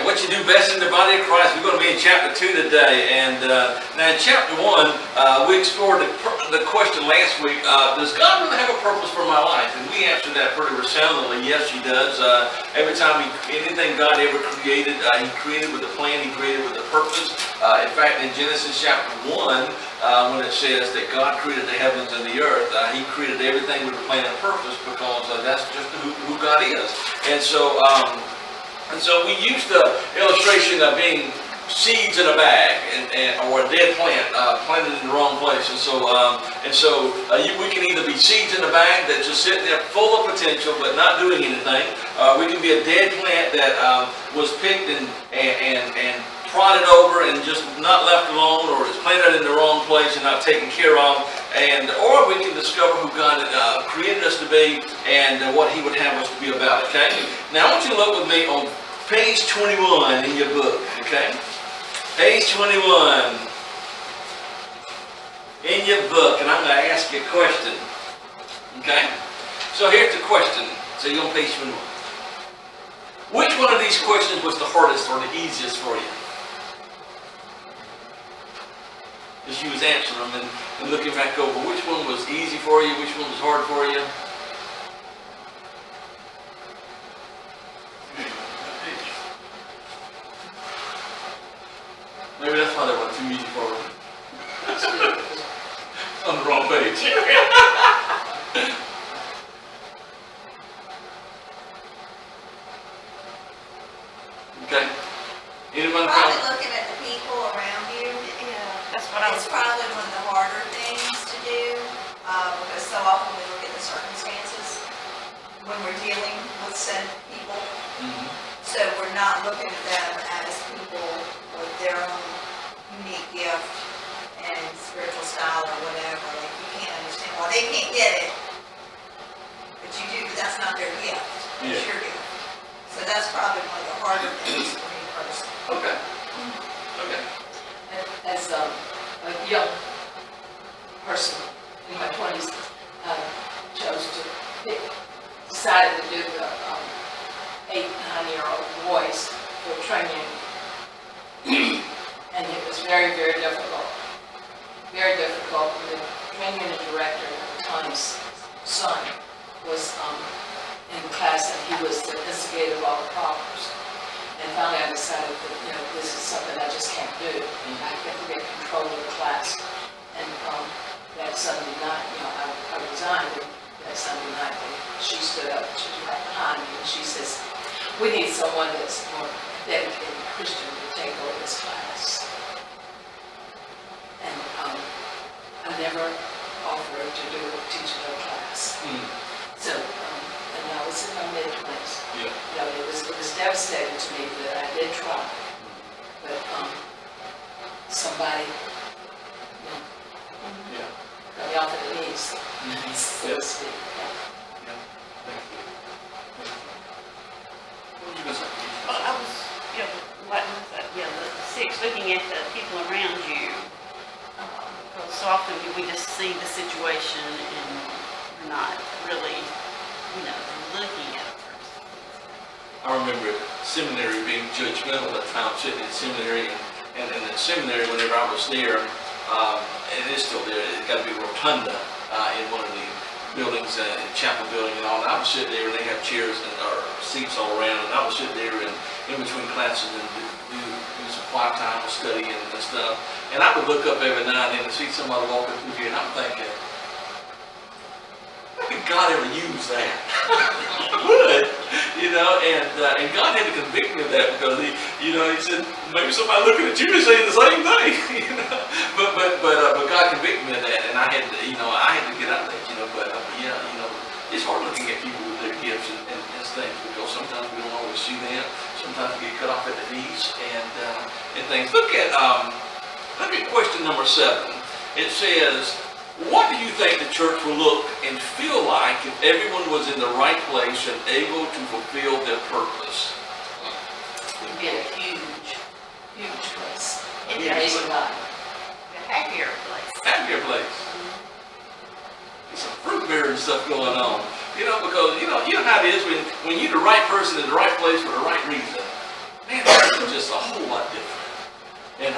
what you do best in the body of Christ. We're going to be in chapter 2 today. And now in chapter 1, we explored the question last week, does God really have a purpose for my life? And we answered that pretty resoundingly. Yes, he does. Every time anything God ever created, he created with a plan, he created with a purpose. In fact, in Genesis chapter 1, when it says that God created the heavens and the earth, he created everything with a plan and purpose, because that's just who God is. And so we used the illustration of being seeds in a bag, or a dead plant planted in the wrong place. And so we can either be seeds in a bag that's just sitting there full of potential but not doing anything. We can be a dead plant that was picked and prodded over and just not left alone, or is planted in the wrong place and not taken care of. Or we can discover who God created us to be and what he would have us to be about. Okay. Now I want you to look with me on page 21 in your book. Okay. Page 21 in your book, and I'm going to ask you a question. Okay? So here's the question. So you're on page 21. Which one of these questions was the hardest or the easiest for you? As you was answering them and looking back over, which one was easy for you? Which one was hard for you? Maybe that's why they were too easy for me. On the wrong page. Okay. Anyone? Probably looking at the people around you. That's what I was. It's probably one of the harder things to do, because so often we look at the circumstances when we're dealing with said people. Mm-hmm. So we're not looking at them as people with their own unique gift and spiritual style or whatever. Like, you can't understand why they can't get it, but you do, but that's not their gift. It's your gift. So that's probably one of the harder things for me personally. Okay. Okay. As a young person in my 20s, decided to do the 8, 9-year-old boys for training. And it was very, very difficult. Very difficult. The training director at the time's son was in the class, and he was the instigator of all the problems. And finally I decided that, this is something I just can't do. I have to get control of the class. And that Sunday night, I resigned. That Sunday night, she stood up, she was right behind me, and she says, "We need someone that's more dedicated Christian to take over this class." And I never offered to teach another class. So, and I was in my mid-20s. Yeah. It was devastating to me that I did try, but somebody, got me off at the knees, so to speak. Yeah. Thank you. What were you going to say? Well, I was, what was that? The 6, looking at the people around you. Because so often we just see the situation and we're not really, looking at it first. I remember seminary being judgmental at the time, sitting in seminary, and in seminary, whenever I was there, and it is still there, it's got to be a rotunda in one of the buildings, chapel building and all, and I would sit there, and they have chairs or seats all around, and I would sit there in between classes and do some quiet time of study and stuff, and I would look up every now and then and see somebody walking through here, and I'm thinking, how could God ever use that? Would, and God had to convict me of that, because he said, maybe somebody looking at you is saying the same thing, But God convicted me of that, and I had to get out of that, it's hard looking at people with their gifts and things, because sometimes we don't always see them. Sometimes we get cut off at the knees and things. Look at question number 7. It says, what do you think the church will look and feel like if everyone was in the right place and able to fulfill their purpose? It would be a huge, huge place. It Amazing life. A happier place. Happier place. There's some fruit bearing stuff going on. Because you know how it is when you're the right person in the right place for the right reason. man, this is just a whole lot different. And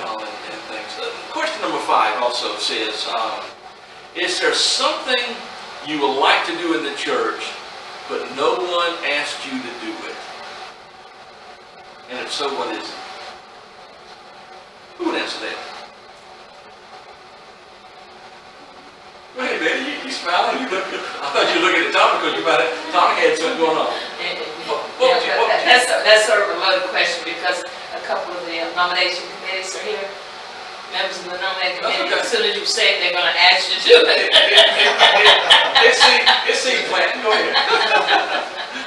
things. Question number 5 also says, is there something you would like to do in the church, but no one asked you to do it? And if so, what is it? Who would answer that? Go ahead, Betty. You smiling? I thought you were looking at Tommy because Tommy had something going on. That's sort of a loaded question because a couple of the nomination committees are here. Members of the nominating committee, as soon as you say it, they're going to ask you to do it. It's seed planting. Go ahead.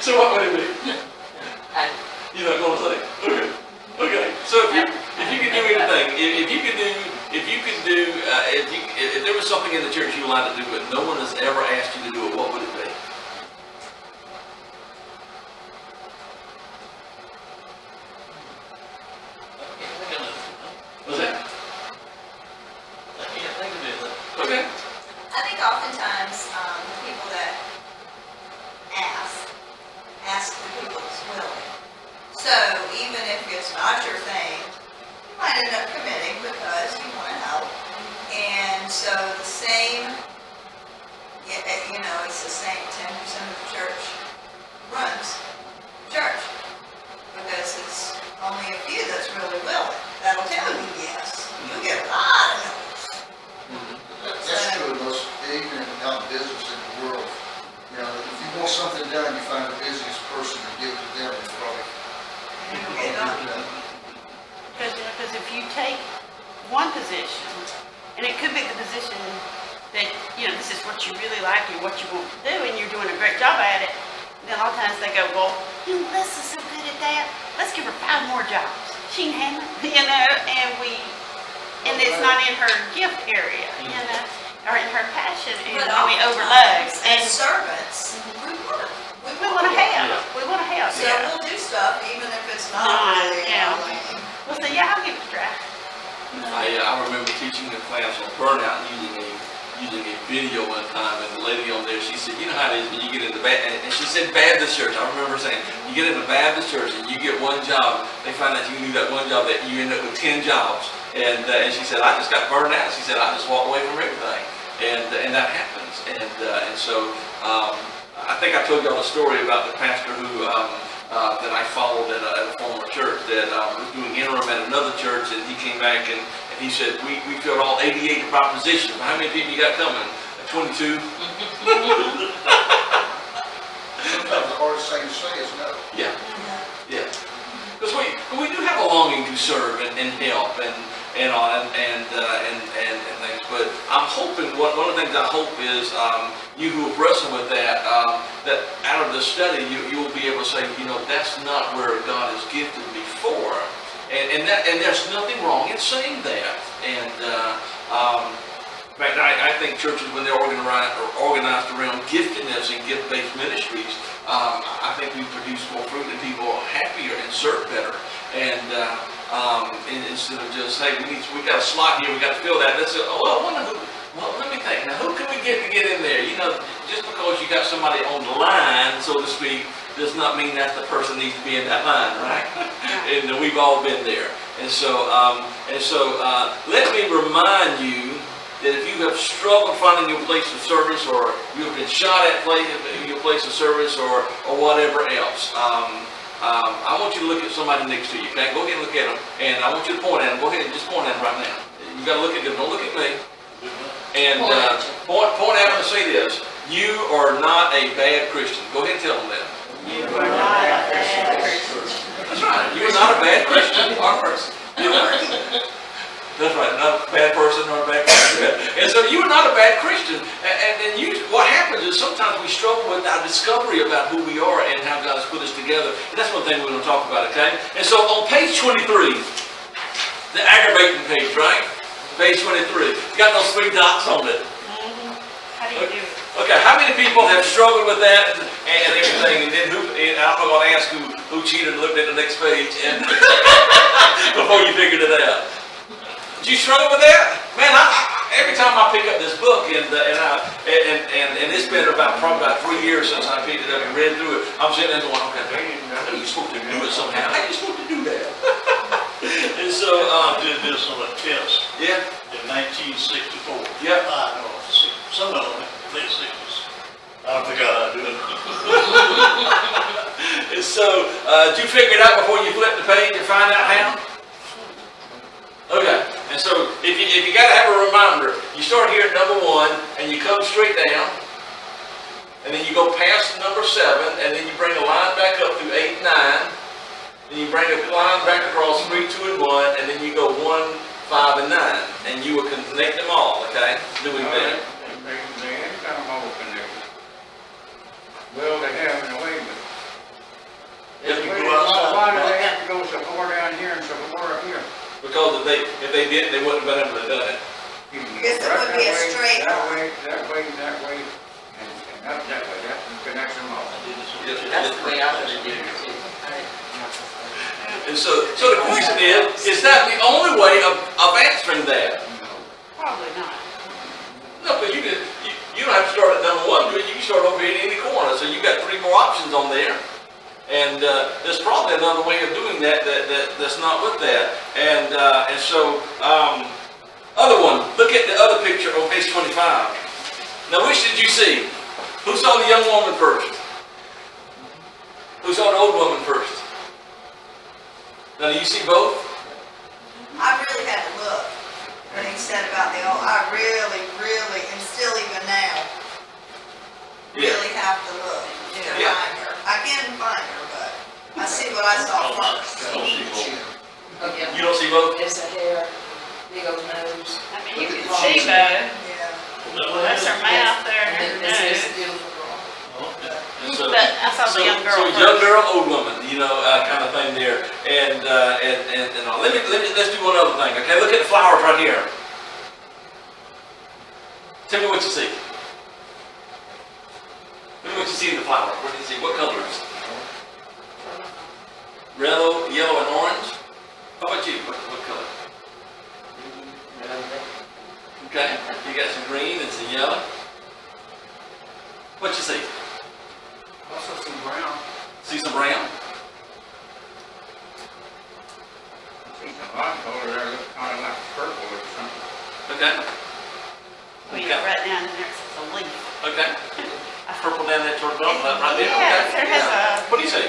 So what would it be? You're not going to say? Okay. Okay. So if you could do anything, if there was something in the church you would like to do, but no one has ever asked you to do it, what would it be? What's that? I can't think of anything. Okay. I think oftentimes, the people that ask the people that's willing. So even if it's not your thing, you might end up committing because you want to help. And so the same, it's the same, 10% of the church runs the church. Because it's only a few that's really willing. That'll tell you yes. You'll get a lot of no's. That's true of most, even in business in the world. You know, if you want something done, you find the busiest person and give it to them, and probably. You'll get done. Because if you take one position, and it could be the position that, this is what you really like and what you want to do, and you're doing a great job at it, then a lot of times they go, well, Melissa's so good at that, let's give her 5 more jobs. She can handle it, and it's not in her gift area, or in her passion, and we overload. And servants, we want to help. We want to help. So we'll do stuff even if it's not really our lane. Well, so I'll give it a try. I remember teaching a class on burnout using a video one time, and the lady on there, she said, you know how it is when you get into and she said Baptist church. I remember saying, you get into Baptist church and you get one job, they find out you can do that one job that you end up with 10 jobs. And she said, I just got burned out. She said, I just walked away from everything. And that happens. And so I think I told y'all a story about the pastor who that I followed at a former church that was doing interim at another church, and he came back and he said, we filled all 88 of our positions. How many people you got coming? 22? Sometimes the hardest thing to say is no. Yeah. Yeah. Because we do have a longing to serve and help and things. But I'm hoping, one of the things I hope is you who have wrestled with that, that out of the study you will be able to say, that's not where God has gifted me for. And there's nothing wrong in saying that. And in fact, I think churches, when they're organized around giftedness and gift-based ministries, I think we produce more fruit and people are happier and serve better. And instead of just, hey, we got a slot here, we got to fill that. Let's say, let me think. Now, who can we get to get in there? Just because you got somebody on the line, so to speak, does not mean that the person needs to be in that line, right? And we've all been there. And so let me remind you that if you have struggled finding your place of service, or you have been shot at your place of service, or whatever else, I want you to look at somebody next to you. Okay, go ahead and look at them, and I want you to point at them. Go ahead and just point at them right now. You got to look at them. Don't look at me. And point at them and say this: you are not a bad Christian. Go ahead and tell them that. You are not a bad Christian. That's right. You are not a bad Christian or person. That's right, not a bad person or a bad Christian. And so you are not a bad Christian. And what happens is sometimes we struggle with our discovery about who we are and how God has put us together. And that's one thing we're going to talk about, okay? And so on page 23, the aggravating page, right? Page 23. It's got those 3 dots on it. How do you do it? Okay, how many people have struggled with that and everything? And then I'm not going to ask who cheated and looked at the next page and before you figured it out. Did you struggle with that? Man, every time I pick up this book and it's been probably about 3 years since I picked it up and read through it, I'm sitting there going, okay, I know you're supposed to do it somehow. How are you supposed to do that? did this on a test Yeah, in 1964. yeah. I know, some of them, late 60s. I don't think I do it. And so, did you figure it out before you flip the page and find out how? Okay, and so if you gotta have a reminder, you start here at number 1 and you come straight down, and then you go past number 7, and then you bring a line back up through 8, 9, then you bring a line back across 3, 2, and 1, and then you go 1, 5, and 9, and you will connect them all, okay? Doing that. They ain't got them all connected. Well, they have in a way, but. If you go outside. Why do they have to go so far down here and so far up here? Because if they didn't, they wouldn't have been able to do it. Because it would be a straight line. That way, and up that way, that connects them all. That's the way I would have did it too. And so the question is that the only way of answering that? Probably not. No, because you don't have to start at number 1, you can start over here in any corner, so you've got 3 more options on there. And there's probably another way of doing that's not with that. And so, other one, look at the other picture on page 25. Now, which did you see? Who saw the young woman first? Who saw the old woman first? Now, do you see both? I really had to look when he said about the old, I really, and still even now, really have to look to Yeah. find her. I can find her, but I see what I saw first. Don't see both. Okay. You don't see both? There's the hair, big old nose. I mean, you Look can at see Paul's. both. Yeah. Well, that's her mouth there And and her then this is nose. the beautiful girl. And so- But I saw the young girl So first. young girl, old woman, kind of thing there. And let's do one other thing, okay? Look at the flowers right here. Tell me what you see. Tell me what you see in the flowers. What do you see? What colors? Yellow, and orange? How about you? What color? Okay, you got some green and some yellow. What you see? Also some brown, See some brown? see some light color there, looks kind of like purple or something. Okay, Well, you got right down in there, it's a leaf. okay. Purple down there toward the bottom, right there, Yes, okay. there has Yeah. a, What do you see?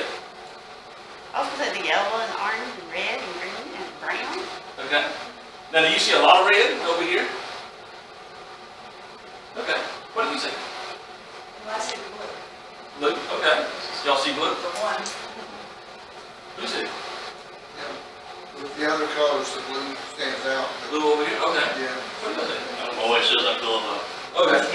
I was gonna say the yellow and orange and red and green and brown. Okay. Now, do you see a lot of red over here? Okay. What do you see? Well, I see the blue, Blue? Okay. Y'all see blue? the one. Who see? With the other colors, the blue stands out. Blue over here? Okay. Yeah. What do you see? Always says I'm going up. Okay. It's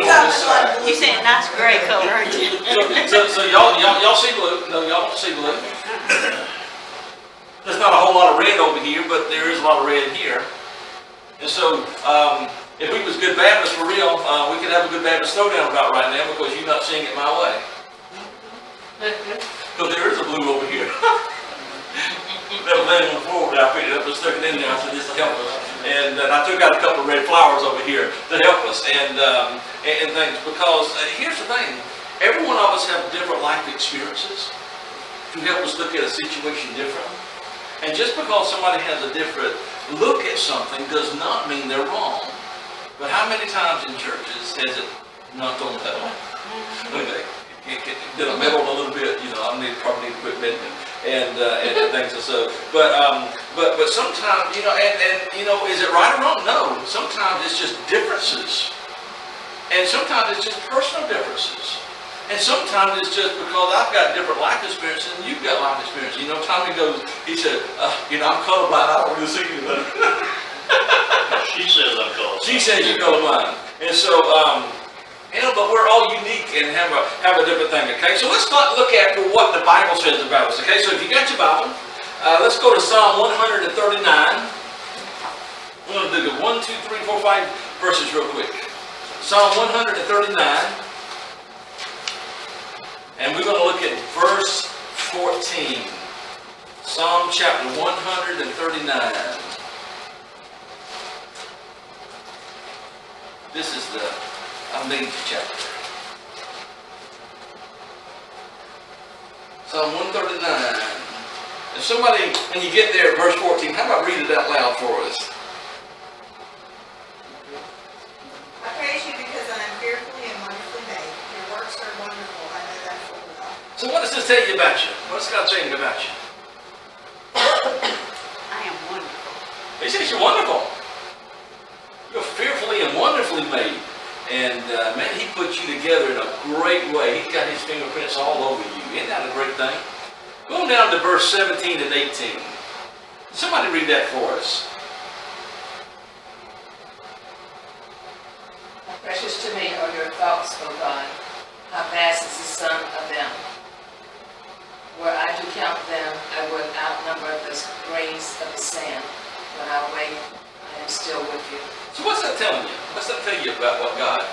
got one blue. You said nice gray color, aren't you? So y'all see blue? No, y'all don't see blue. There's not a whole lot of red over here, but there is a lot of red here. And so, if we was good Baptists for real, we could have a good Baptist throwdown about right now because you're not seeing it my way. Because there is a blue over here. That was laying on the floor, but I picked it up and stuck it in there. I said, this will help us. And I took out a couple of red flowers over here to help us and things. Because here's the thing, every one of us have different life experiences to help us look at a situation differently. And just because somebody has a different look at something does not mean they're wrong. But how many times in churches has it not gone that way? Okay. Did I meddle a little bit? I probably need to quit meddling and things and so. But sometimes, is it right or wrong? No. Sometimes it's just differences, and sometimes it's just personal differences, and sometimes it's just because I've got different life experiences and you've got life experience. Tommy goes, he said, I'm colorblind. I don't really see anything. She says I'm colorblind. She says you're colorblind, and so. But we're all unique and have a different thing, okay? So let's look at what the Bible says about us, okay? So if you got your Bible, let's go to Psalm 139. We're going to do the 1, 2, 3, 4, 5 verses real quick. Psalm 139. And we're going to look at verse 14. Psalm chapter 139. This is the amazing chapter. Psalm 139. If somebody, when you get there at verse 14, how about read it out loud for us? I praise you because I am fearfully and wonderfully made. Your works are wonderful. I know that full well. So what does this tell you about you? What's God saying about you? I am wonderful. He says you're wonderful. You're fearfully and wonderfully made. And man, he put you together in a great way. He's got his fingerprints all over you. Isn't that a great thing? Go down to verse 17 and 18. Somebody read that for us. How precious to me are your thoughts, O God. How vast is the sum of them. Were I to count them, I would outnumber the grains of the sand. When I wake, I am still with you. So what's that telling you? What's that tell you about what God?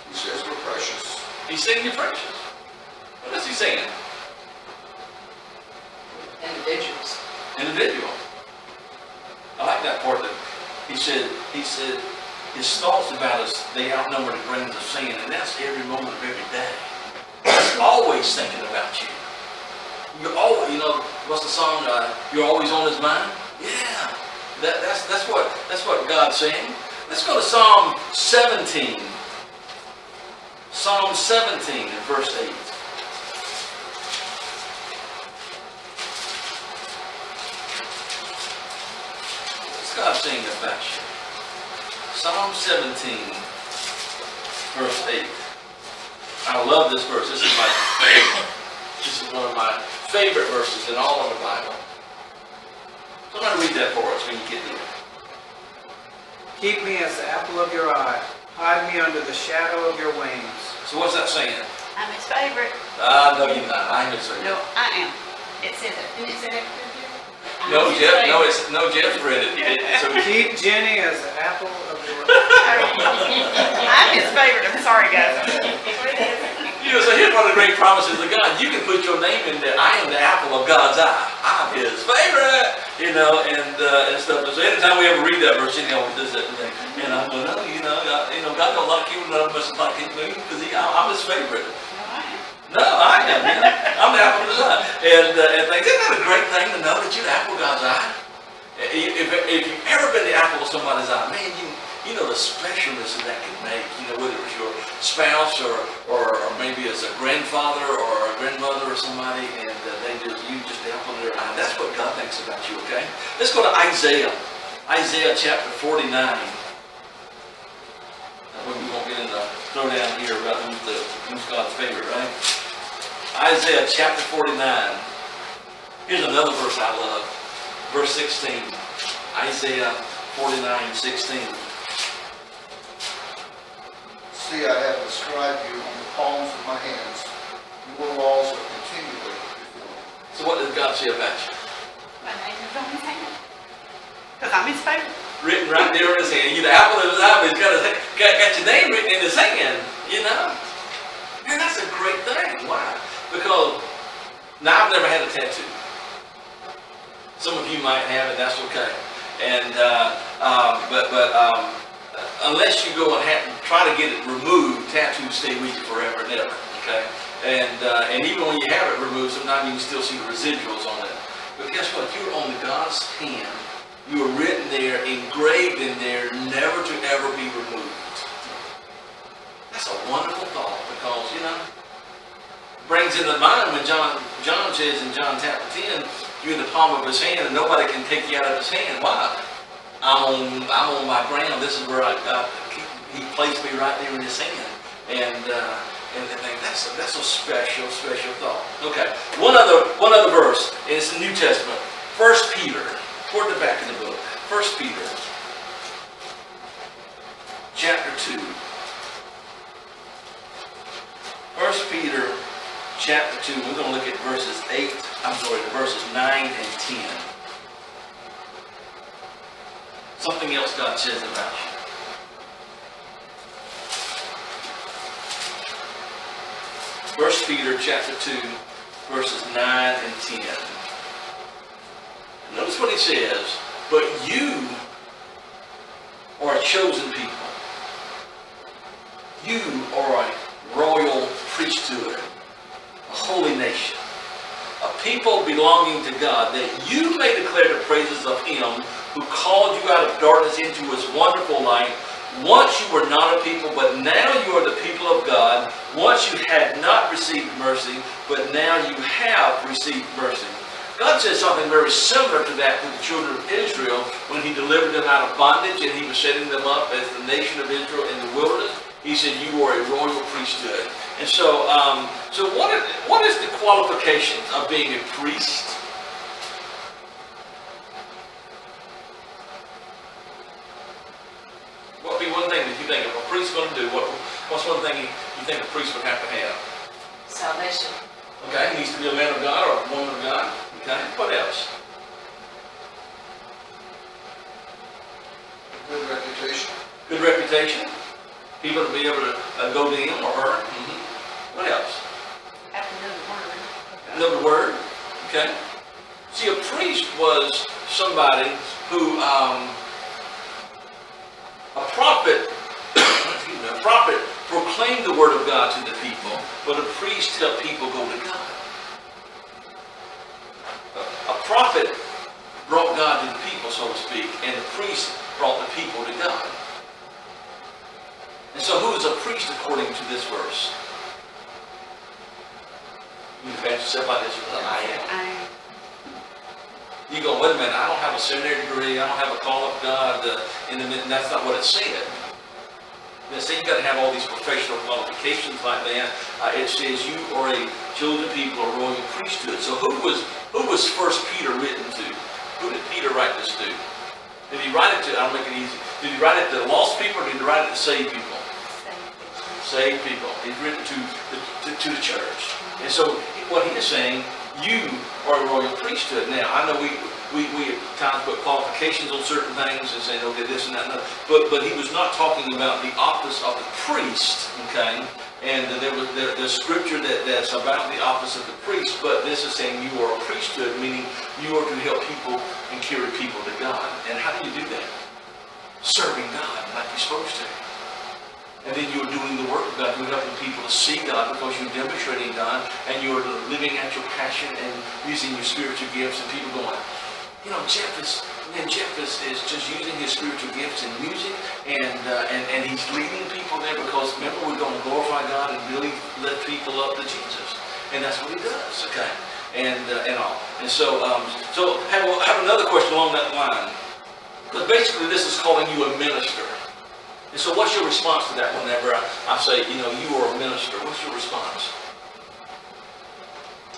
He says we're precious. He's saying you're precious. What is he saying? Individuals. Individual. I like that part that he said his thoughts about us, they outnumber the grains of sand, and that's every moment of every day. He's always thinking about you. You're always, what's the song? You're always on his mind? Yeah. That's what God's saying. Let's go to Psalm 17. Psalm 17 and verse 8. What's God saying about you? Psalm 17, verse 8. I love this verse. This is my favorite. This is one of my favorite verses in all of the Bible. Somebody read that for us when you get there. Keep me as the apple of your eye. Hide me under the shadow of your wings. So what's that saying? I'm his favorite. No, you're not. I'm his favorite. No, I am. It says it. Didn't it say that? No, Jeff's read it. So Keep Jenny as the apple of your eye. I'm his favorite. I'm sorry, guys. so here's one of the great promises of God. You can put your name in there. I am the apple of God's eye. I'm his favorite. And stuff. So anytime we ever read that verse, he always does that thing. And I'm going, no, God don't like you, none of us like him, because I'm his favorite. No, I am. I'm the apple of his eye. And things. Isn't that a great thing to know that you're the apple of God's eye? If you've ever been the apple of somebody's eye, man, you know the specialness that can make. Whether it's your spouse or maybe it's a grandfather or a grandmother or somebody, and you just the apple of their eye. That's what God thinks about you. Okay. Let's go to Isaiah. Isaiah chapter 49. That way we won't get in the throwdown here about who's God's favorite, right? Isaiah chapter 49. Here's another verse I love. Verse 16. Isaiah 49:16. See, I have described you in the palms of my hands. Your laws are continually before me. So what does God say about you? My name is on his hand. Because I'm his favorite. Written right there in his hand. You're the apple of his eye, but he's got your name written in his hand, Man, that's a great thing. Why? Because, now I've never had a tattoo. Some of you might have it, that's okay. And, unless you go and try to get it removed, tattoos stay with you forever and ever, okay? And even when you have it removed, sometimes you can still see the residuals on it. But guess what? You're on God's hand. You are written there, engraved in there, never to ever be removed. That's a wonderful thought because, brings into mind when John says in John chapter 10, you're in the palm of his hand and nobody can take you out of his hand. Why? I'm on my ground. This is where he placed me right there in his hand. And that's a special thought. Okay, one other verse, and it's the New Testament. 1 Peter. Toward the back of the book. 1 Peter. Chapter 2. 1 Peter chapter 2. We're going to look at verses 9 and 10. Something else God says about you. First Peter chapter 2, verses 9 and 10. Notice what he says, but you are a chosen people. You are a royal priesthood, a holy holy nation, a people belonging to God, that you may declare the praises of him who called you out of darkness into his wonderful light. Once you were not a people, but now you are the people of God. Once you had not received mercy, but now you have received mercy. God said something very similar to that to the children of Israel when he delivered them out of bondage and he was setting them up as the nation of Israel in the wilderness. He said, you are a royal priesthood. And so, what is the qualifications of being a priest? What would be one thing that you think a priest is going to do? What's one thing you think a priest would have to have? Salvation. Okay, he needs to be a man of God or a woman of God. Okay, what else? Good reputation. Good reputation. People to be able to go to him or her. What else? Have to know the word. Know the word. Okay. See, a priest was somebody who, a prophet, excuse me, a prophet proclaimed the word of God to the people, but a priest helped people go to God. A prophet brought God to the people, so to speak, and the priest brought the people to God. And so who is a priest according to this verse? You can answer yourself like this. I am. You go, wait a minute, I don't have a seminary degree, I don't have a call of God, and that's not what it said. It said you got to have all these professional qualifications like that. It says you are a chosen people, a royal priesthood. So who was First Peter written to? Who did Peter write this to? Did he write it to, I'll make it easy, did he write it to lost people or did he write it to saved people? Saved people. He's written to the church. And so what he is saying, you are a royal priesthood. Now, I know we at times put qualifications on certain things and saying, okay, this and that, and that. But he was not talking about the office of the priest, okay? And there's scripture that's about the office of the priest, but this is saying you are a priesthood, meaning you are to help people and carry people to God. And how do you do that? Serving God like you're supposed to. And then you're doing the work of God. You're helping people to see God because you're demonstrating God and you're living out your passion and using your spiritual gifts. And people going, you know, Jeff is just using his spiritual gifts in music and he's leading people there because remember we're going to glorify God and really lift people up to Jesus. And that's what he does, okay? And all. And so have another question along that line. Because basically this is calling you a minister. And so what's your response to that whenever I say, you know, you are a minister? What's your response?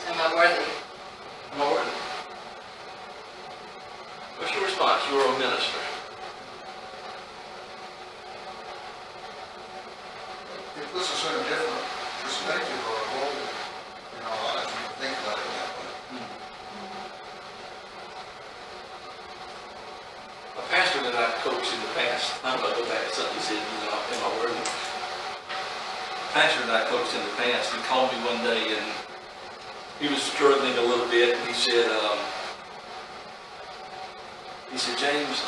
Am I worthy? Am I worthy? What's your response? You are a minister. It puts us in a different perspective or a role in our lives when you think about it that way. A pastor that I've coached in the past, I'm going to go back to something you said, you know, am I worthy? A pastor that I coached in the past, he called me one day and he was struggling a little bit and he said, James,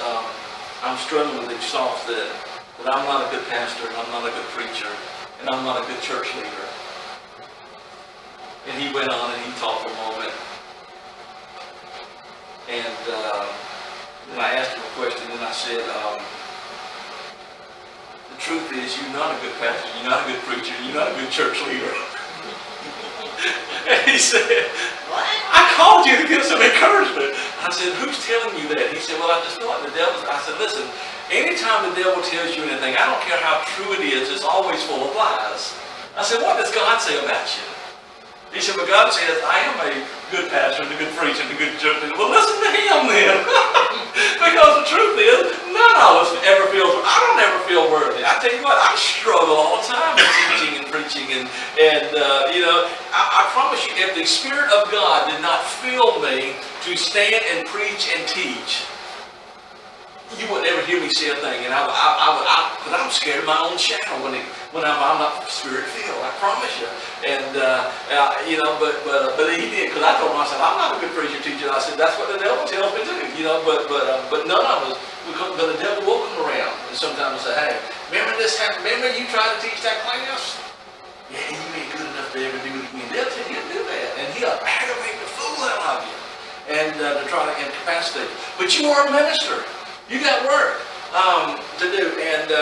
I'm struggling with these thoughts that I'm not a good pastor and I'm not a good preacher and I'm not a good church leader. And he went on and he talked for a moment. And then I asked him a question and I said, the truth is you're not a good pastor, you're not a good preacher, you're not a good church leader. And he said, what? I called you to get some encouragement. I said, who's telling you that? He said, well, I just feel like the devil's. I said, listen, anytime the devil tells you anything, I don't care how true it is, it's always full of lies. I said, what does God say about you? He said, but God says, I am a good pastor and a good preacher and a good church leader. Well, listen to him then. Because the truth is, none of us ever feels, I don't ever feel worthy. I tell you what, I struggle all the time with teaching and preaching. And you know, I promise you, if the Spirit of God did not fill me to stand and preach and teach, you wouldn't ever hear me say a thing. And because I'm scared of my own shadow when I'm not Spirit-filled, I promise you. And, you know, but he did, because I told him, I said, I'm not a good preacher, teacher. I said, that's what the devil tells me to do, you know, but none of us, but the devil will come around and sometimes say, hey, remember this happened, remember you tried to teach that class? Yeah, you ain't good enough to ever do it again. They'll tell you to do that. you, aggravate the fool out of you, and to try to incapacitate you. But you are a minister. You got work to do. And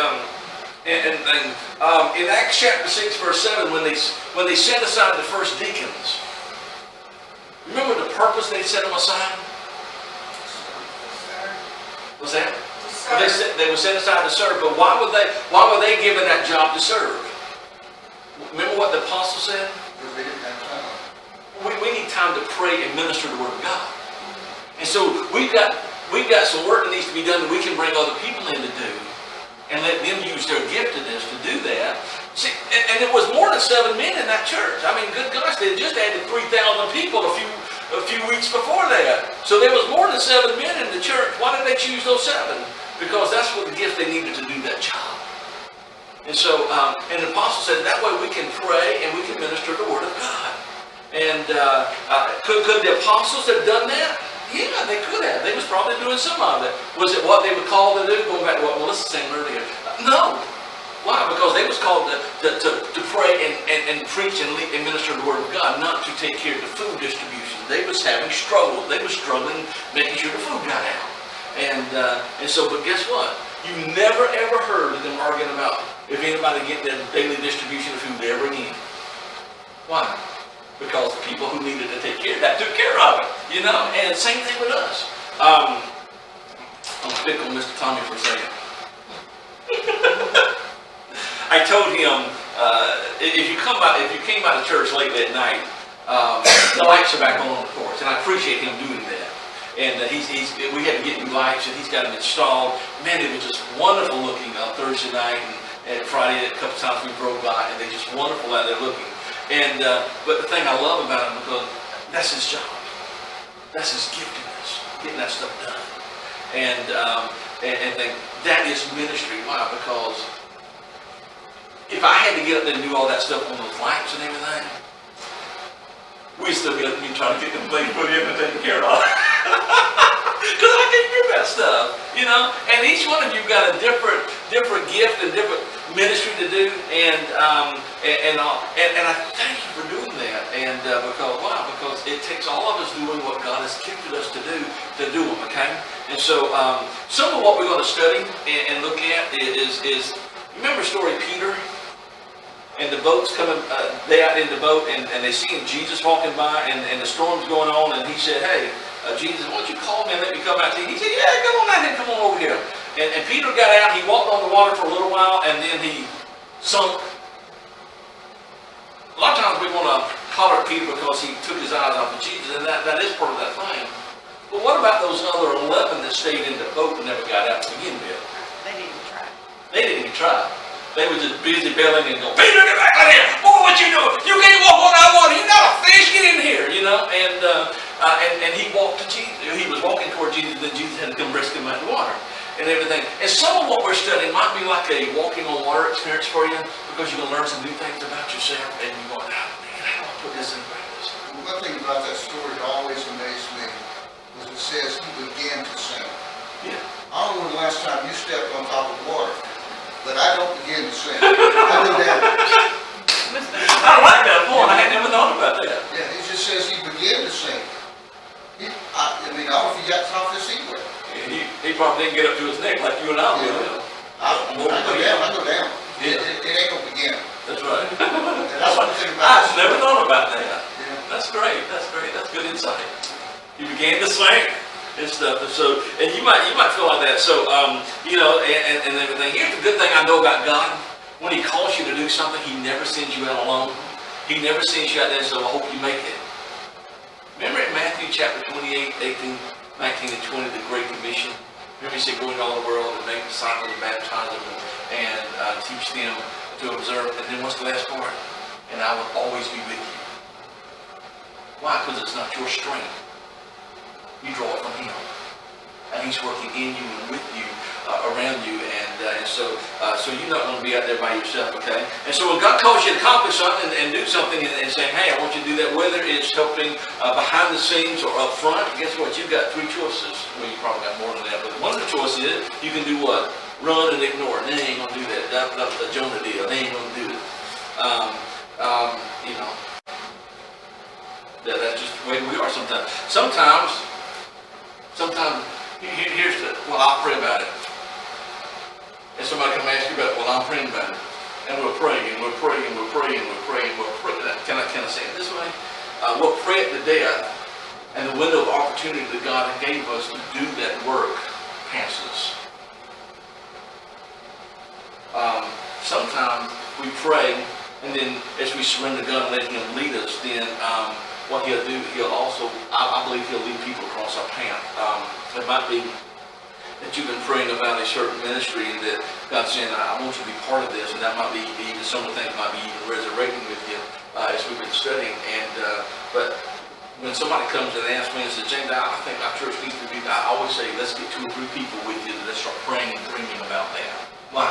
in Acts chapter 6, verse 7, when they set aside the first deacons, remember the purpose they set them aside? Was that? They were set aside to serve, but why were they given that job to serve? Remember what the apostle said? Because they didn't have time. We need time to pray and minister the word of God. And so we've got some work that needs to be done that we can bring other people in to do, and let them use their giftedness to do that. See, and it was more than 7 men in that church. I mean, good gosh, they had just added 3,000 people a few weeks before that. So there was more than 7 men in the church. Why did they choose those 7? Because that's what the gift they needed to do that job. And so, and the apostle said that way we can pray and we can minister the word of God. And could the apostles have done that? Yeah, they could have. They was probably doing some of it. Was it what they were called to do? Going back to what Melissa was saying earlier. No. Why? Because they was called to pray and preach and minister the word of God, not to take care of the food distribution. They was having struggle. They was struggling making sure the food got out. And so, but guess what? You never ever heard of them arguing about if anybody get their daily distribution of food ever again. Why? Because the people who needed to take care of that took care of it, you know. And same thing with us. I'm pick on Mr. Tommy for a second. I told him if you came by the church late that night, the lights are back on the porch, and I appreciate him doing that. And we had to get new lights, and he's got them installed. Man, it was just wonderful looking Thursday night and Friday. A couple times we drove by, and they're just wonderful out there looking. And but the thing I love about him, because that's his job, that's his giftedness, getting that stuff done. And that is ministry. Why? Because if I had to get up there and do all that stuff on those lights and everything, we still be trying to get them things put in and taken care of. Because I can't do that stuff, you know. And each one of you got a different gift and different ministry to do, and I thank you for doing that. And because why? Because it takes all of us doing what God has gifted us to do them. Okay. And so some of what we're going to study and look at is remember the story of Peter. And the boat's coming, they out in the boat, and they see Jesus walking by, and the storm's going on, and he said, hey, Jesus, why don't you call me and let me come out to you? He said, yeah, come on out here, come on over here. And Peter got out, he walked on the water for a little while, and then he sunk. A lot of times we want to holler at Peter because he took his eyes off of Jesus, and that is part of that thing. But what about those other 11 that stayed in the boat and never got out to begin with? They didn't even try. They didn't even try. They were just busy bailing and go, Peter, get back out here! Boy, what you doing? You can't walk on that water. You're not a fish. Get in here, you know. And he walked to Jesus. He was walking toward Jesus, and then Jesus had to come rescue him out of the water and everything. And some of what we're studying might be like a walking on water experience for you, because you're going to learn some new things about yourself, and you're going, oh, man, how do I put this in practice? One thing about that story that always amazed me was it says he began to sink. Yeah. I don't know when the last time you stepped on top of water, but I don't begin to sink. I go down. I like that point. I had never thought about that. Yeah, it just says he began to sink. I don't know if he got top of the seaway. He probably didn't get up to his neck like you and I will. I go down. Yeah. It ain't gonna begin. That's right. And that's one thing about I've never thought about that. Yeah. That's great. That's good insight. You began to sink and stuff. So, and you might feel like that. So, you know, and everything. Here's the good thing I know about God. When He calls you to do something, He never sends you out alone. He never sends you out there, so I hope you make it. Remember in Matthew chapter 28, 18, 19, and 20, the Great Commission? Remember He said, go into all the world and make disciples and baptize them and teach them to observe. And then what's the last part? And I will always be with you. Why? Because it's not your strength. You draw it from Him. And He's working in you and with you, around you. And so you're not going to be out there by yourself, okay? And so when God calls you to accomplish something and do something and saying, hey, I want you to do that, whether it's helping behind the scenes or up front, guess what? You've got 3 choices. Well, you probably got more than that, but one of the choices is you can do what? Run and ignore it. They ain't going to do that. That's the Jonah deal. They ain't going to do it. You know. That's just the way we are sometimes. Sometimes, here's the, well, I'll pray about it. And somebody come ask you about it, well, I'm praying about it. And we're praying, and we're praying, and we're praying, and we're praying, and we're praying. Can I say it this way? We'll pray it to death, and the window of opportunity that God gave us to do that work passes. Sometimes we pray, and then as we surrender to God and let Him lead us, then what He'll do, He'll also, I believe He'll lead people across our path. It might be that you've been praying about a certain ministry and that God's saying, I want you to be part of this, and that might be even some of the things might be even resurrecting with you as we've been studying. But when somebody comes and asks me and says, James, I think our church needs to be, I always say, let's get 2 or 3 people with you, let's start praying and dreaming about that. Why?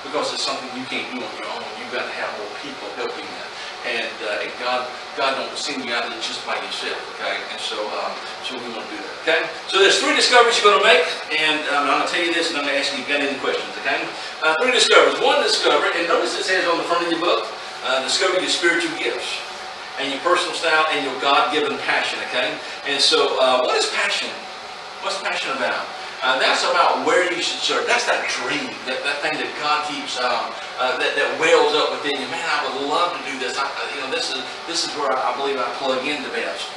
Because it's something you can't do on your own. You've got to have more people helping you. And God don't send you out there just by yourself, okay? And so we want to do that, okay? So there's 3 discoveries you're going to make, and I'm going to tell you this, and I'm going to ask you if you've got any questions, okay? 3 discoveries. 1 discovery, and notice it says on the front of your book, discover your spiritual gifts, and your personal style, and your God-given passion, okay? And so what is passion? What's passion about? That's about where you should serve. That's that dream, that thing that God keeps, that wells up within you. Man, I would love to do this. This is where I believe I plug into best.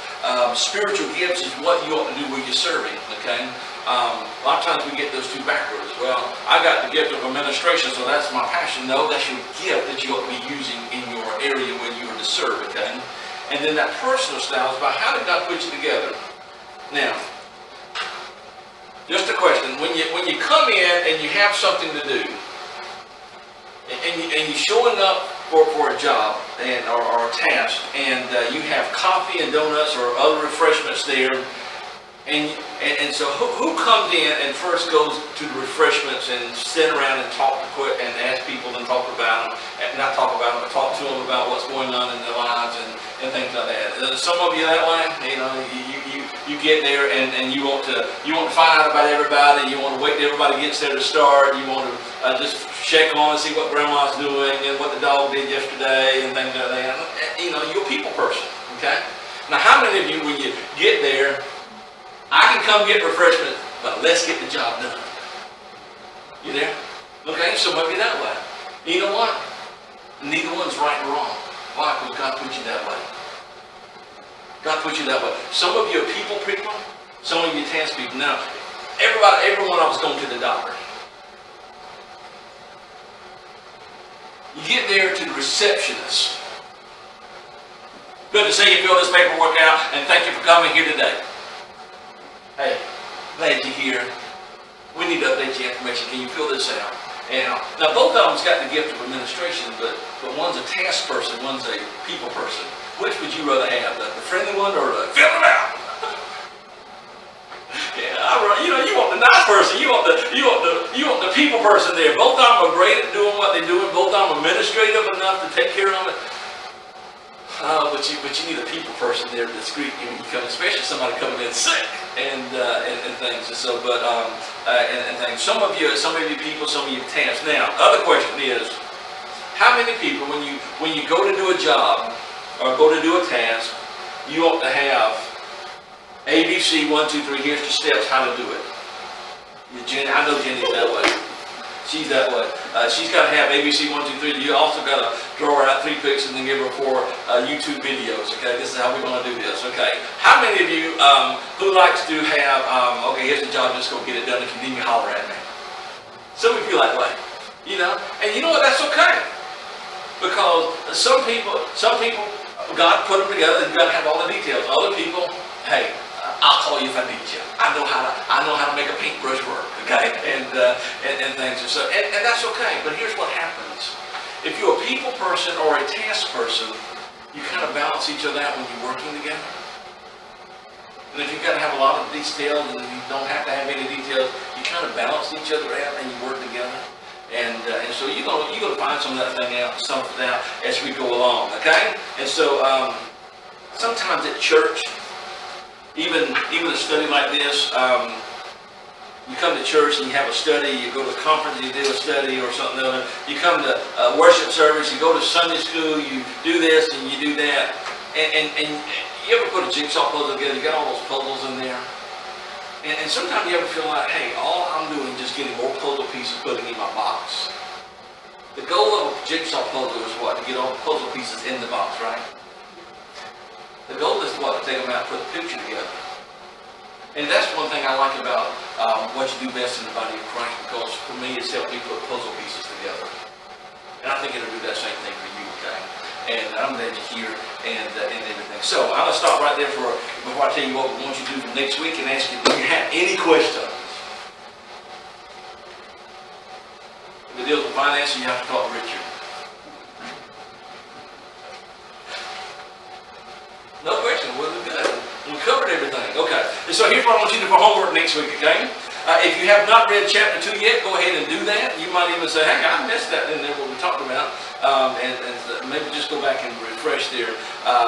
Spiritual gifts is what you ought to do where you're serving. Okay. A lot of times we get those 2 backwards. Well, I got the gift of administration, so that's my passion. No, that's your gift that you ought to be using in your area where you are to serve. Okay. And then that personal style is about how did God put you together. Now, just a question, when you come in and you have something to do, and you're showing up for a job or a task, and you have coffee and donuts or other refreshments there, and so who comes in and first goes to the refreshments and sit around and talk and ask people and talk about them, and not talk about them, but talk to them about what's going on in their lives and things like that. Some of you that way, you get there and you want to find out about everybody. You want to wait till everybody gets there to start. You want to just check on and see what grandma's doing and what the dog did yesterday and things like that. You're a people person, okay? Now, how many of you, when you get there, I can come get refreshments, but let's get the job done. You there? Okay, some of you that way. You know what? Neither one's right or wrong. Why? Because God put you that way. God put you that way. Some of you are people, some of you task people. Now, every one of us going to the doctor. You get there to the receptionist. Good to see you fill this paperwork out, and thank you for coming here today. Hey, glad you're here. We need to update your information. Can you fill this out? And now both of them's got the gift of administration, but one's a task person, one's a people person. Which would you rather have, the friendly one or the fill it out? Yeah, you want the nice person. You want the people person there. Both of them are great at doing what they're doing. Both of them are administrative enough to take care of it. But you need a people person there to discreet when you come, especially somebody coming in sick and things. And so, and things. Some of you people, some of you tasks. Now, other question is, how many people when you go to do a job or go to do a task, you ought to have ABC 1, 2, 3. Here's the steps how to do it. Jenny, I know Jenny's that way. She's that way. She's got to have ABC 1, 2, 3. You also got to draw her out 3 pictures and then give her 4 YouTube videos. Okay, this is how we're going to do this. Okay, how many of you who likes to have? Okay, here's the job. Just go get it done. If you need me, holler at me. Some of you like that. And you know what? That's okay. Because some people, God put them together. You got to have all the details. Other people, hey, I'll call you if I need you. I know how to make a paintbrush work, okay, and things and so, and that's okay. But here's what happens: if you're a people person or a task person, you kind of balance each other out when you're working together. And if you've got to have a lot of details and you don't have to have any details, you kind of balance each other out and you work together. And so you're gonna find some of that thing out, as we go along, okay? And so sometimes at church, even a study like this, you come to church and you have a study, you go to a conference, you do a study or something other. You come to worship service, you go to Sunday school, you do this and you do that. And you ever put a jigsaw puzzle together, you got all those puzzles in there? And sometimes you ever feel like, hey, all I'm doing is just getting more puzzle pieces putting in my box. The goal of a jigsaw puzzle is what? To get all the puzzle pieces in the box, right? The goal is what? To take them out and put the picture together. And that's one thing I like about what you do best in the body of Christ, because for me, it's helped me put puzzle pieces together. And I think it'll do that same thing for you, okay? And I'm glad you're here and everything. So I'm going to stop right there before I tell you what we want you to do for next week and ask you if you have any questions. If it deals with finances, you have to talk to Richard. No question, well, good. We covered everything. Okay. And so here's what I want you to do for homework next week, okay? If you have not read chapter 2 yet, go ahead and do that. You might even say, hey, I missed that in there, what we talked about. And maybe just go back and refresh there.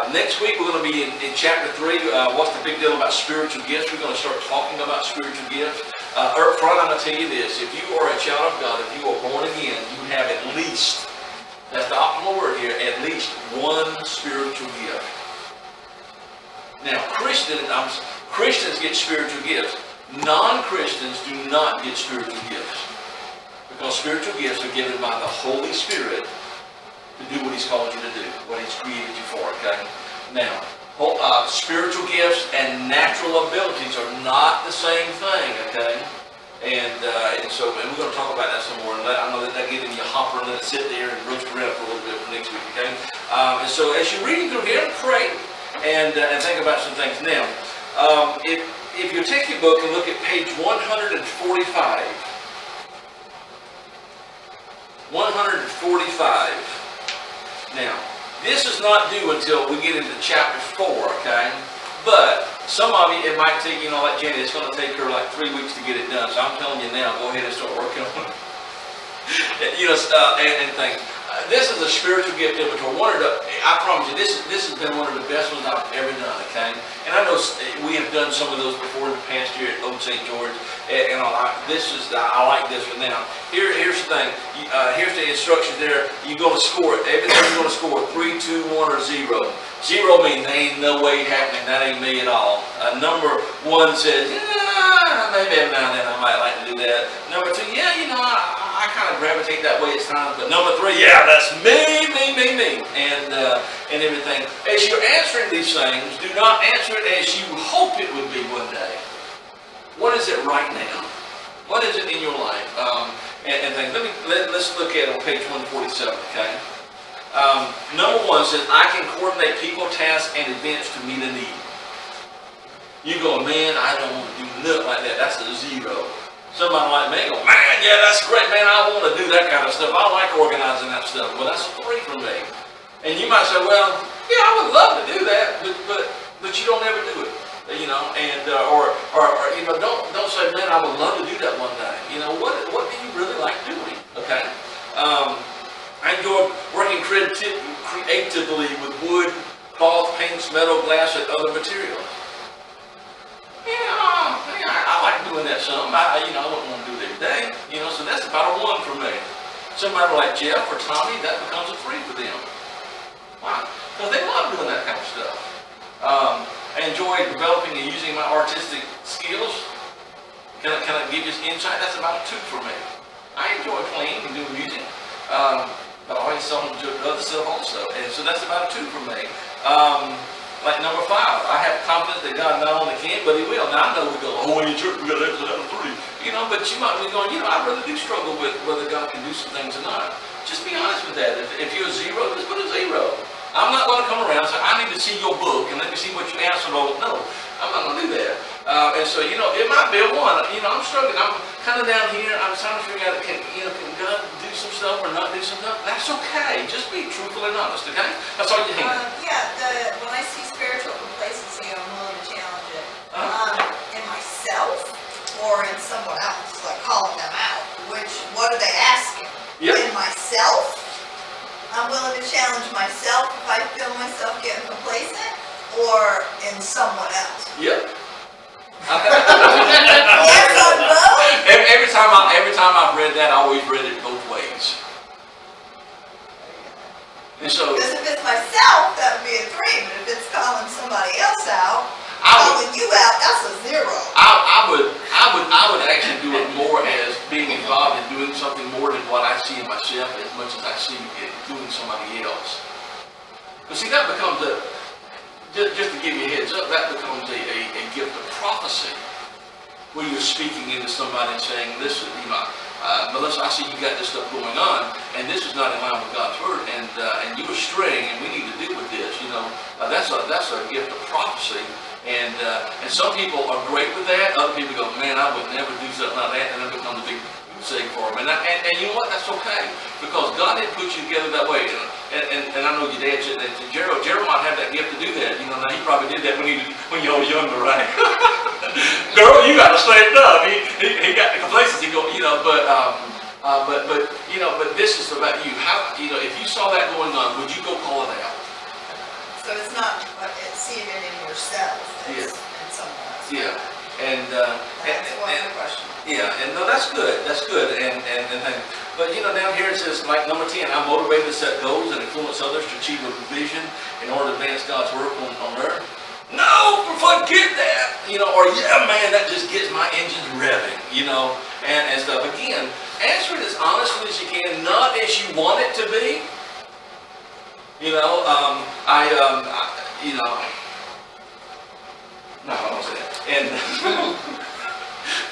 Next week, we're going to be in chapter 3. What's the big deal about spiritual gifts? We're going to start talking about spiritual gifts. Up front, I'm going to tell you this. If you are a child of God, if you are born again, you have at least, that's the optimal word here, at least one spiritual gift. Now, Christians get spiritual gifts. Non-Christians do not get spiritual gifts. Because spiritual gifts are given by the Holy Spirit to do what He's called you to do, what He's created you for, okay? Now, spiritual gifts and natural abilities are not the same thing, okay? And so we're going to talk about that some more. And I know that get in your hopper and let it sit there and roast around for a little bit for next week, okay? And so as you're reading through here, pray and think about some things. Now, if you take your book and look at page 145, 145. Now, this is not due until we get into chapter 4, okay? But some of you, it might take, like Jenny, it's going to take her like 3 weeks to get it done. So I'm telling you now, go ahead and start working on it. And things. This is a spiritual gift inventory. I promise you, this has been one of the best ones I've ever done, okay? And I know we have done some of those before in the past year at Old St. George. And I like this one now. Here's the thing. Here's the instructions there. You're going to score it. Everything you're going to score 3, 2, 1, or 0. 0 means there ain't no way happening. That ain't me at all. Number 1 says, maybe every now and then I might like to do that. Number 2, I kind of gravitate that way at times. But number 3, yeah, that's me. And everything. As you're answering these things, do not answer it as you hope it would be one day. What is it right now? What is it in your life? And things. Let's look at it on page 147, okay? Number 1 says, I can coordinate people, tasks, and events to meet a need. You go, man, I don't want to do nothing like that. That's a 0. Somebody like me go, man, yeah, that's great, man. I want to do that kind of stuff. I like organizing that stuff. Well, that's a 3 for me. And you might say, well, yeah, I would love to do that, but you don't ever do it. And don't say, man, I would love to do that one day. What do you really like doing? Okay. I enjoy working creatively with wood, cloth, paints, metal, glass, and other materials. I like doing that some. I wouldn't want to do it every day. So that's about a 1 for me. Somebody like Jeff or Tommy, that becomes a 3 for them. Why? Because they love doing that kind of stuff. I enjoy developing and using my artistic skills. Can I give you some insight? That's about a 2 for me. I enjoy playing and doing music. But I always saw them do other stuff also. And so that's about a 2 for me. Like number 5, I have confidence that God not only can, but He will. Now I know we go, in church we got to have a 3. But you might be going, I really do struggle with whether God can do some things or not. Just be honest with that. If you're a 0, just put a 0. I'm not going to come around and say, I need to see your book and let me see what you answered. No, I'm not going to do that. And so, it might be a 1. I'm struggling. I'm kind of down here. I'm trying to figure out, can God do some stuff or not do some stuff? That's okay. Just be truthful and honest, okay? That's all you have. When I see spiritual complacency, I'm willing to challenge it. In myself or in someone else, like calling them out. What are they asking? Yep. In myself, I'm willing to challenge myself if I feel myself getting complacent, or in someone else. Yep. Yes, on both? Every time I've read that, I always read it both ways. And so, Because if it's myself, that would be a 3, but if it's I would actually do it more as being involved in doing something more than what I see in myself as much as I see it doing somebody else. But see, that becomes just to give you a heads up, that becomes a gift of prophecy, where you're speaking into somebody and saying, listen, Melissa, I see you got this stuff going on, and this is not in line with God's word, and you are straying, and we need to deal with this. That's a gift of prophecy, and some people are great with that. Other people go, man, I would never do something like that, and then becomes a big mistake for them. And you know what? That's okay, because God didn't put you together that way. And I know your dad said that to Gerald. Gerald might have that gift to do that. Now he probably did that when you were younger, right? Girl, you got to straighten up. He got the complacency going, but this is about you. How, if you saw that going on, would you go call it out? So it's not seeing it in yourself, it's Yeah. in someone else. Yeah. And That's one of the questions. yeah, and no, that's good. But down here it says, like number 10, I'm motivated to set goals and influence others to achieve a vision in order to advance God's work on earth. No, forget that. Or yeah, man, that just gets my engines revving. And stuff. Again, answer it as honestly as you can, not as you want it to be. No, I won't say that. And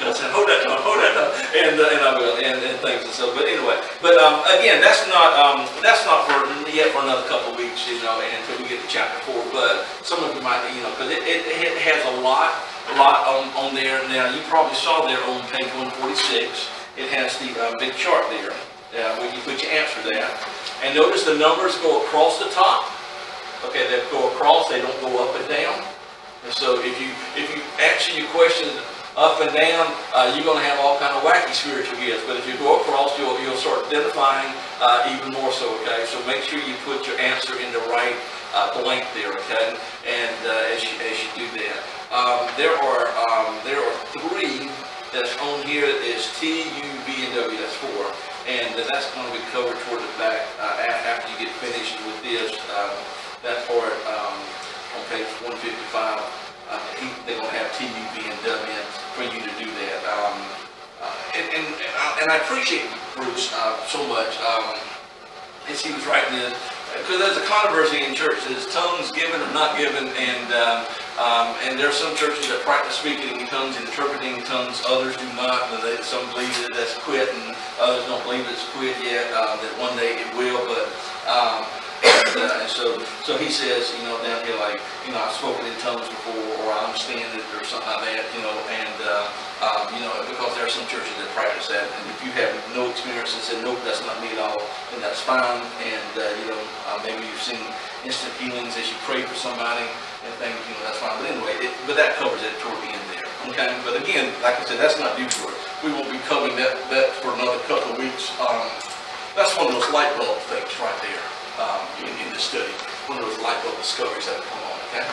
I said, hold that thought, and I will, and things and so. But anyway, again, that's not for yet for another couple of weeks, until we get to chapter 4. But some of you might, because it has a lot on there. Now you probably saw there on page 146. It has the big chart there where you put your answer there, and notice the numbers go across the top. Okay, they go across; they don't go up and down. And so if you answer your questions up and down, you're going to have all kind of wacky spiritual gifts. But if you go across, you'll start identifying even more so. Okay, so make sure you put your answer in the right blank there. Okay, and as you do that, there are 3 that's on here. Is T, U, V, and W. That's 4, and that's going to be covered toward the back after you get finished with this. That part. On page 155, they're going to have T, U, V, and W for you to do that. And I appreciate Bruce so much as he was writing this, because there's a controversy in church. Is tongues given or not given? And there are some churches that practice speaking in tongues and interpreting in tongues. Others do not. Some believe that that's quit, and others don't believe it's quit yet. That one day it will, but. And so he says, down here, like, I've spoken in tongues before, or I understand it, or something like that, because there are some churches that practice that, and if you have no experience and said, nope, that's not me at all, then that's fine, and, maybe you've seen instant healings as you pray for somebody, and things, that's fine, but anyway, but that covers it toward the end there, okay? But again, like I said, that's not due for it. We won't be covering that for another couple of weeks. That's one of those light bulb things right there. In this study, one of those light bulb discoveries that have come on, okay?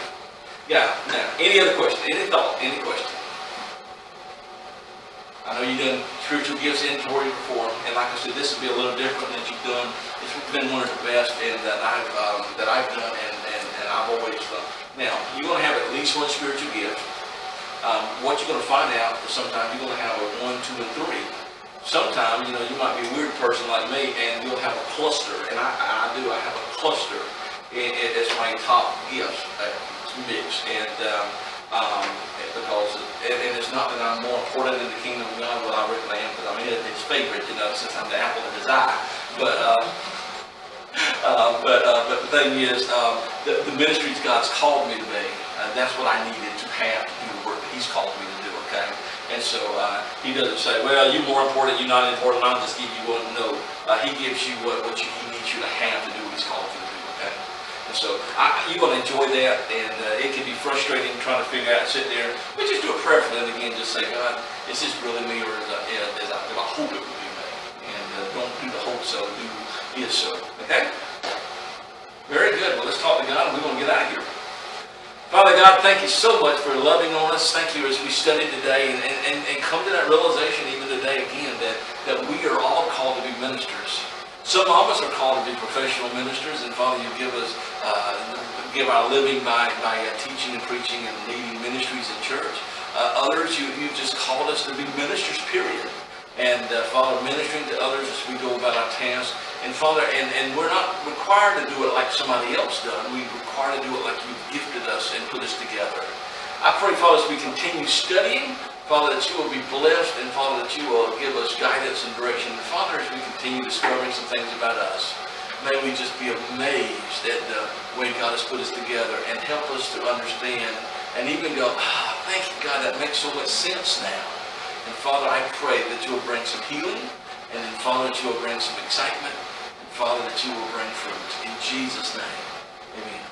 Yeah, now, any other question, any thought, any question? I know you've done spiritual gifts inventory before, and like I said, this will be a little different than you've done. It's been one of the best and that I've done, and I've always done. Now, you're going to have at least one spiritual gift. What you're going to find out is sometimes you're going to have a 1, 2, and 3. Sometimes, you might be a weird person like me, and you'll have a cluster, and I have a cluster as my top gifts mix, and because it's not that I'm more important in the kingdom of God, well, I reckon I am, because I'm his favorite, since I'm the apple of his eye. But the thing is, the ministries God's called me to be, that's what I needed to have to do the work that He's called me to do. Okay. And so He doesn't say, well, you're more important, you're not important, I'll just give you one. No, He gives you what He needs you to have to do what He's called you to do, okay? And so you're going to enjoy that, and it can be frustrating trying to figure out and sit there, but just do it prayerfully, and again, just say, God, is this really me, or is I hope it will be me? And don't do the hope so, do is so, okay? Very good. Well, let's talk to God, and we're going to get out of here. Father God, thank you so much for loving on us. Thank you as we studied today and come to that realization even today again that we are all called to be ministers. Some of us are called to be professional ministers, and Father, you give us, give our living by teaching and preaching and leading ministries in church. Others, you've just called us to be ministers, period. And Father, ministering to others as we go about our tasks. And Father, and we're not required to do it like somebody else does. We're required to do it like you've gifted us and put us together. I pray, Father, as we continue studying, Father, that you will be blessed, and Father, that you will give us guidance and direction. And Father, as we continue discovering some things about us, may we just be amazed at the way God has put us together and help us to understand and even go, thank you, God, that makes so much sense now. And Father, I pray that you will bring some healing, and then Father, that you will bring some excitement, and Father, that you will bring fruit. In Jesus' name, amen.